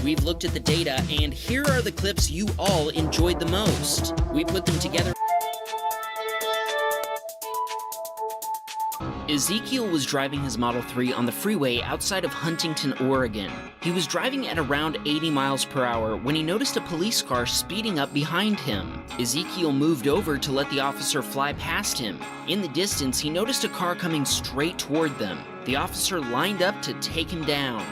We've looked at the data, and here are the clips you all enjoyed the most. We put them together. Ezekiel was driving his Model 3 on the freeway outside of Huntington, Oregon. He was driving at around 80 miles per hour when he noticed a police car speeding up behind him. Ezekiel moved over to let the officer fly past him. In the distance, he noticed a car coming straight toward them. The officer lined up to take him down.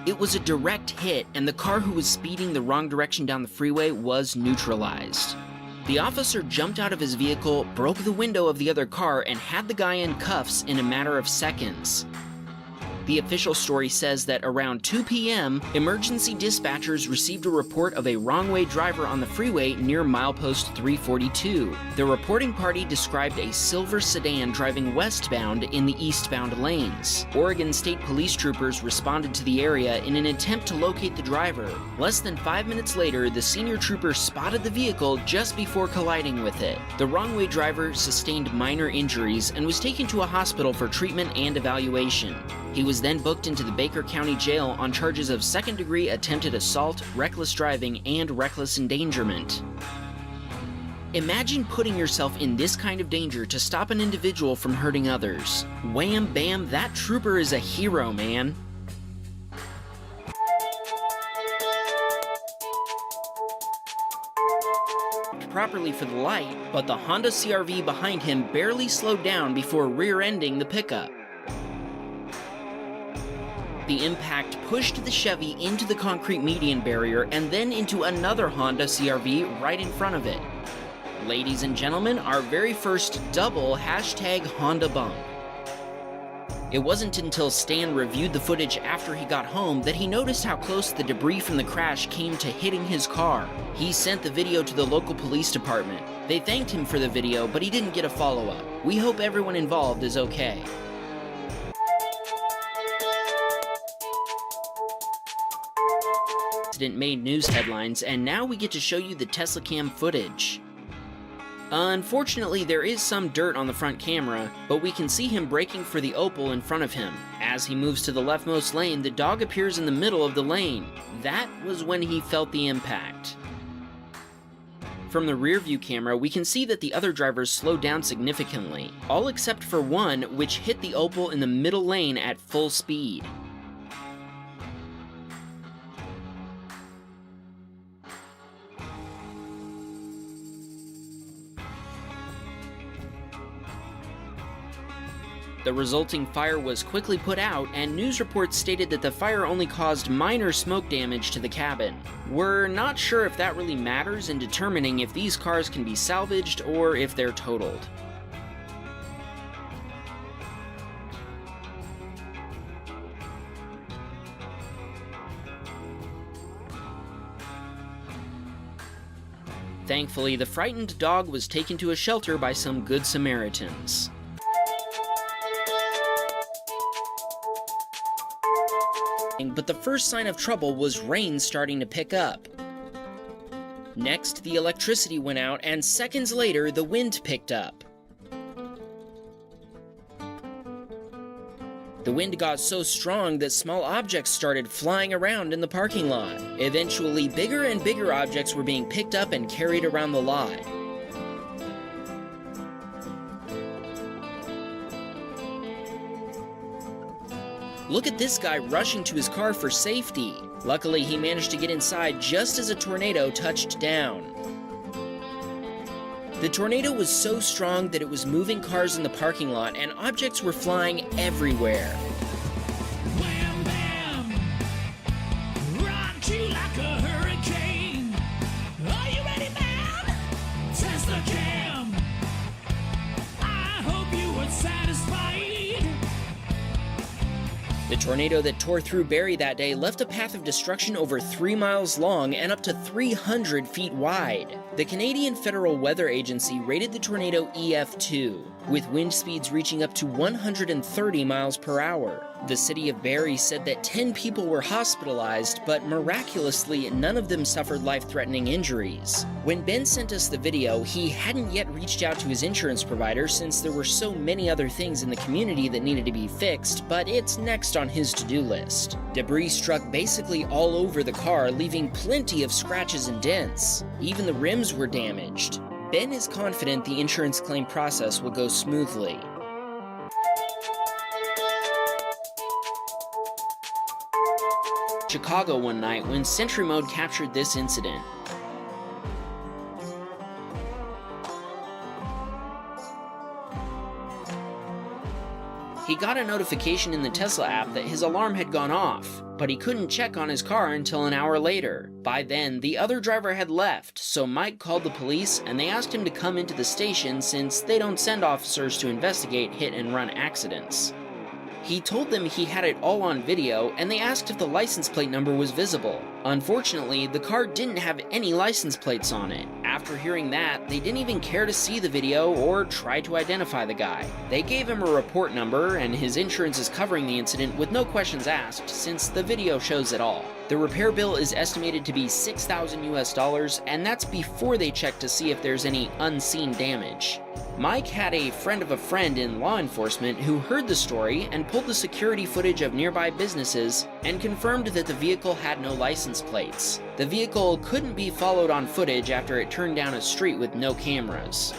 It was a direct hit, and the car who was speeding the wrong direction down the freeway was neutralized. The officer jumped out of his vehicle, broke the window of the other car, and had the guy in cuffs in a matter of seconds. The official story says that around 2 p.m., emergency dispatchers received a report of a wrong-way driver on the freeway near milepost 342. The reporting party described a silver sedan driving westbound in the eastbound lanes. Oregon State Police troopers responded to the area in an attempt to locate the driver. Less than 5 minutes later, the senior trooper spotted the vehicle just before colliding with it. The wrong-way driver sustained minor injuries and was taken to a hospital for treatment and evaluation. He was then booked into the Baker County Jail on charges of second-degree attempted assault, reckless driving, and reckless endangerment. Imagine putting yourself in this kind of danger to stop an individual from hurting others. Wham bam, that trooper is a hero, man. Properly for the light, but the Honda CR-V behind him barely slowed down before rear-ending the pickup. The impact pushed the Chevy into the concrete median barrier and then into another Honda CR-V right in front of it. Ladies and gentlemen, our very first double #Honda bump. It wasn't until Stan reviewed the footage after he got home that he noticed how close the debris from the crash came to hitting his car. He sent the video to the local police department. They thanked him for the video, but he didn't get a follow-up. We hope everyone involved is okay. Made news headlines, and now we get to show you the DASHCAM footage. Unfortunately, there is some dirt on the front camera, but we can see him braking for the Opel in front of him. As he moves to the leftmost lane, the dog appears in the middle of the lane. That was when he felt the impact. From the rear view camera, we can see that the other drivers slowed down significantly, all except for one, which hit the Opel in the middle lane at full speed. The resulting fire was quickly put out, and news reports stated that the fire only caused minor smoke damage to the cabin. We're not sure if that really matters in determining if these cars can be salvaged or if they're totaled. Thankfully, the frightened dog was taken to a shelter by some good Samaritans. But the first sign of trouble was rain starting to pick up. Next, the electricity went out, and seconds later, the wind picked up. The wind got so strong that small objects started flying around in the parking lot. Eventually, bigger and bigger objects were being picked up and carried around the lot. Look at this guy rushing to his car for safety. Luckily, he managed to get inside just as a tornado touched down. The tornado was so strong that it was moving cars in the parking lot, and objects were flying everywhere. Wham bam! Rock you like a hurricane. Are you ready, man? DASHCAM. I hope you were satisfied. The tornado that tore through Barrie that day left a path of destruction over 3 miles long and up to 300 feet wide. The Canadian Federal Weather Agency rated the tornado EF2, with wind speeds reaching up to 130 miles per hour. The city of Barrie said that 10 people were hospitalized, but miraculously, none of them suffered life-threatening injuries. When Ben sent us the video, he hadn't yet reached out to his insurance provider since there were so many other things in the community that needed to be fixed, but it's next on his to-do list. Debris struck basically all over the car, leaving plenty of scratches and dents. Even the rims were damaged. Ben is confident the insurance claim process will go smoothly. Chicago one night when Sentry Mode captured this incident. He got a notification in the Tesla app that his alarm had gone off, but he couldn't check on his car until an hour later. By then, the other driver had left, so Mike called the police and they asked him to come into the station since they don't send officers to investigate hit-and-run accidents. He told them he had it all on video, and they asked if the license plate number was visible. Unfortunately, the car didn't have any license plates on it. After hearing that, they didn't even care to see the video or try to identify the guy. They gave him a report number, and his insurance is covering the incident with no questions asked, since the video shows it all. The repair bill is estimated to be $6,000 US, and that's before they check to see if there's any unseen damage. Mike had a friend of a friend in law enforcement who heard the story and pulled the security footage of nearby businesses and confirmed that the vehicle had no license plates. The vehicle couldn't be followed on footage after it turned down a street with no cameras.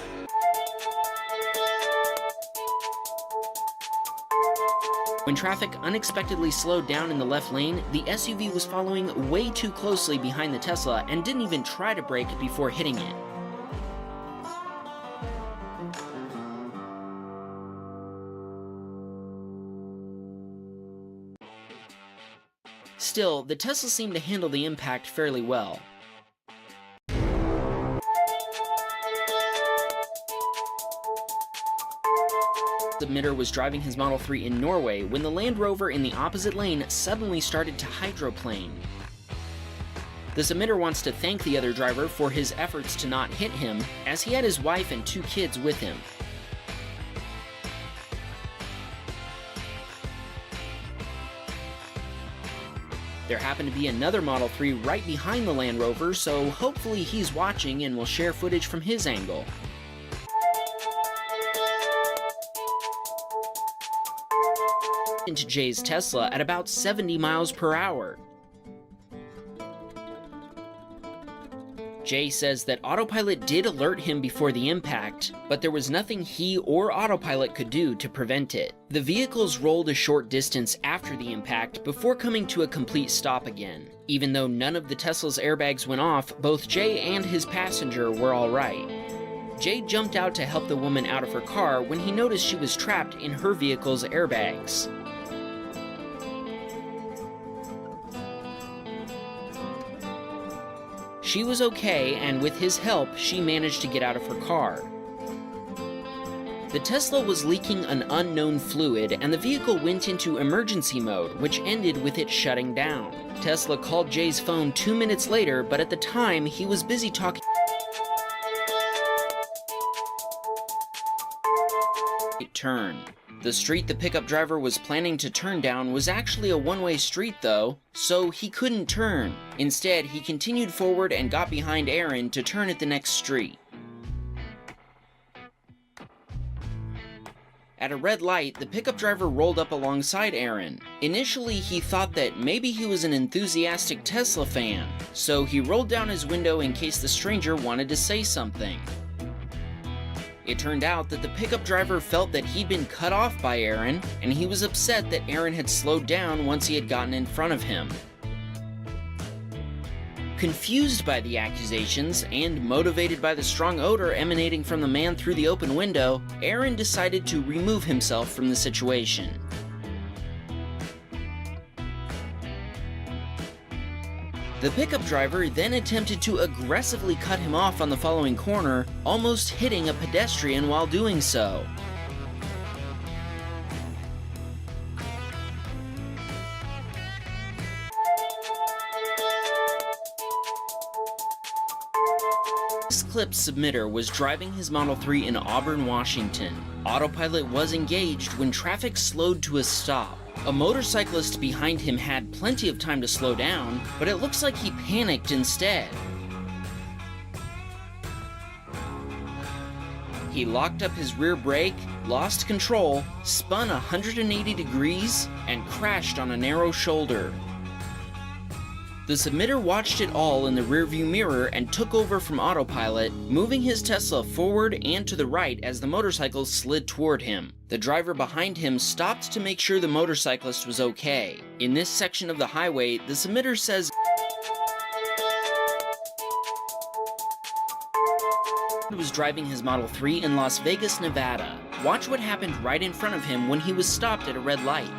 When traffic unexpectedly slowed down in the left lane, the SUV was following way too closely behind the Tesla and didn't even try to brake before hitting it. Still, the Tesla seemed to handle the impact fairly well. The submitter was driving his Model 3 in Norway when the Land Rover in the opposite lane suddenly started to hydroplane. The submitter wants to thank the other driver for his efforts to not hit him, as he had his wife and 2 kids with him. There happened to be another Model 3 right behind the Land Rover, so hopefully he's watching and will share footage from his angle. Into Jay's Tesla at about 70 miles per hour. Jay says that Autopilot did alert him before the impact, but there was nothing he or Autopilot could do to prevent it. The vehicles rolled a short distance after the impact before coming to a complete stop again. Even though none of the Tesla's airbags went off, both Jay and his passenger were alright. Jay jumped out to help the woman out of her car when he noticed she was trapped in her vehicle's airbags. She was okay, and with his help, she managed to get out of her car. The Tesla was leaking an unknown fluid, and the vehicle went into emergency mode, which ended with it shutting down. Tesla called Jay's phone 2 minutes later, but at the time, he was busy talking. Turn. The street the pickup driver was planning to turn down was actually a one-way street though, so he couldn't turn. Instead, he continued forward and got behind Aaron to turn at the next street. At a red light, the pickup driver rolled up alongside Aaron. Initially, he thought that maybe he was an enthusiastic Tesla fan, so he rolled down his window in case the stranger wanted to say something. It turned out that the pickup driver felt that he'd been cut off by Aaron, and he was upset that Aaron had slowed down once he had gotten in front of him. Confused by the accusations, and motivated by the strong odor emanating from the man through the open window, Aaron decided to remove himself from the situation. The pickup driver then attempted to aggressively cut him off on the following corner, almost hitting a pedestrian while doing so. clip's submitter was driving his Model 3 in Auburn, Washington. Autopilot was engaged when traffic slowed to a stop. A motorcyclist behind him had plenty of time to slow down, but it looks like he panicked instead. He locked up his rear brake, lost control, spun 180 degrees, and crashed on a narrow shoulder. The submitter watched it all in the rearview mirror and took over from autopilot, moving his Tesla forward and to the right as the motorcycle slid toward him. The driver behind him stopped to make sure the motorcyclist was okay. In this section of the highway, the submitter says was driving his Model 3 in Las Vegas, Nevada. Watch what happened right in front of him when he was stopped at a red light.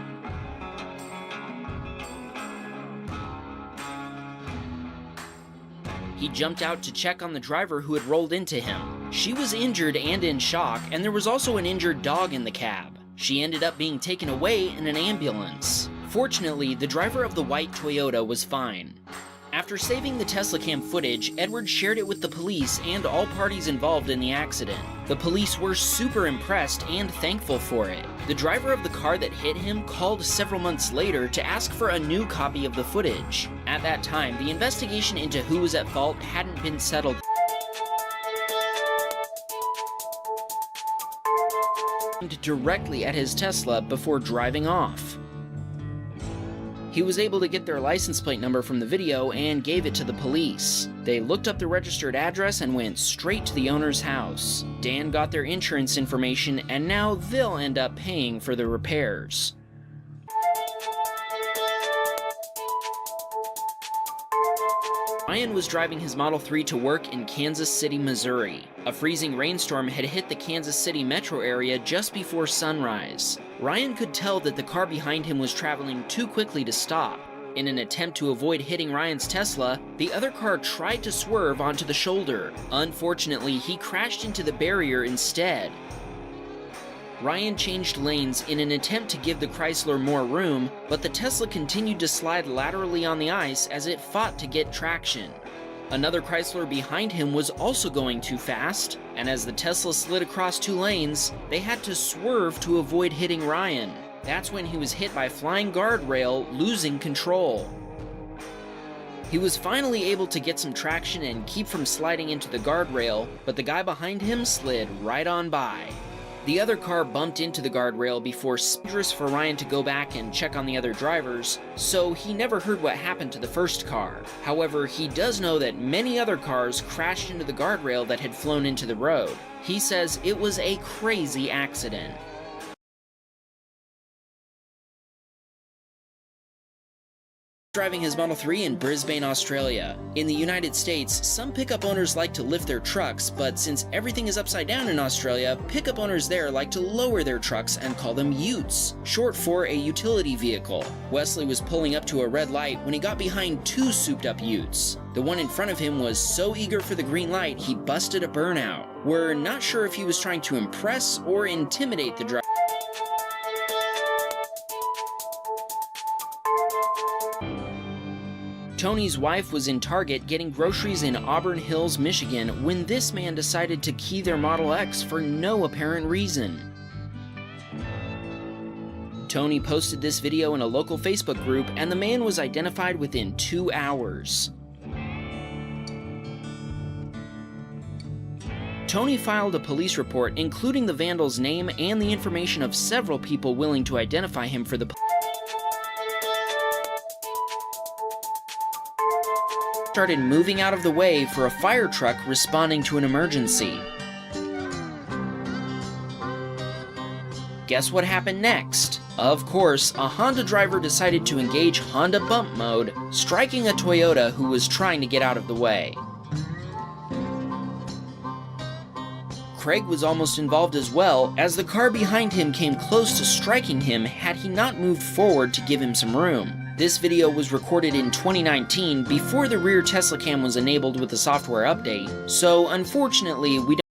He jumped out to check on the driver who had rolled into him. She was injured and in shock, and there was also an injured dog in the cab. She ended up being taken away in an ambulance. Fortunately, the driver of the white Toyota was fine. After saving the DASHCAM footage, Edward shared it with the police and all parties involved in the accident. The police were super impressed and thankful for it. The driver of the car that hit him called several months later to ask for a new copy of the footage. At that time, the investigation into who was at fault hadn't been settled. Directly at his Tesla before driving off. He was able to get their license plate number from the video and gave it to the police. They looked up the registered address and went straight to the owner's house. Dan got their insurance information, and now they'll end up paying for the repairs. Ryan was driving his Model 3 to work in Kansas City, Missouri. A freezing rainstorm had hit the Kansas City metro area just before sunrise. Ryan could tell that the car behind him was traveling too quickly to stop. In an attempt to avoid hitting Ryan's Tesla, the other car tried to swerve onto the shoulder. Unfortunately, he crashed into the barrier instead. Ryan changed lanes in an attempt to give the Chrysler more room, but the Tesla continued to slide laterally on the ice as it fought to get traction. Another Chrysler behind him was also going too fast, and as the Tesla slid across two lanes, they had to swerve to avoid hitting Ryan. That's when he was hit by a flying guardrail, losing control. He was finally able to get some traction and keep from sliding into the guardrail, but the guy behind him slid right on by. The other car bumped into the guardrail before it's dangerous for Ryan to go back and check on the other drivers, so he never heard what happened to the first car. However, he does know that many other cars crashed into the guardrail that had flown into the road. He says it was a crazy accident. Driving his Model 3 in Brisbane, Australia. In the United States, some pickup owners like to lift their trucks, but since everything is upside down in Australia, pickup owners there like to lower their trucks and call them utes, short for a utility vehicle. Wesley was pulling up to a red light when he got behind two souped-up utes. The one in front of him was so eager for the green light, he busted a burnout. We're not sure if he was trying to impress or intimidate the driver. Tony's wife was in Target getting groceries in Auburn Hills, Michigan, when this man decided to key their Model X for no apparent reason. Tony posted this video in a local Facebook group, and the man was identified within 2 hours. Tony filed a police report including the vandal's name and the information of several people willing to identify him for the started moving out of the way for a fire truck responding to an emergency. Guess what happened next? Of course, a Honda driver decided to engage Honda bump mode, striking a Toyota who was trying to get out of the way. Craig was almost involved as well, as the car behind him came close to striking him had he not moved forward to give him some room. This video was recorded in 2019 before the rear DASHCAM was enabled with the software update, so unfortunately we don't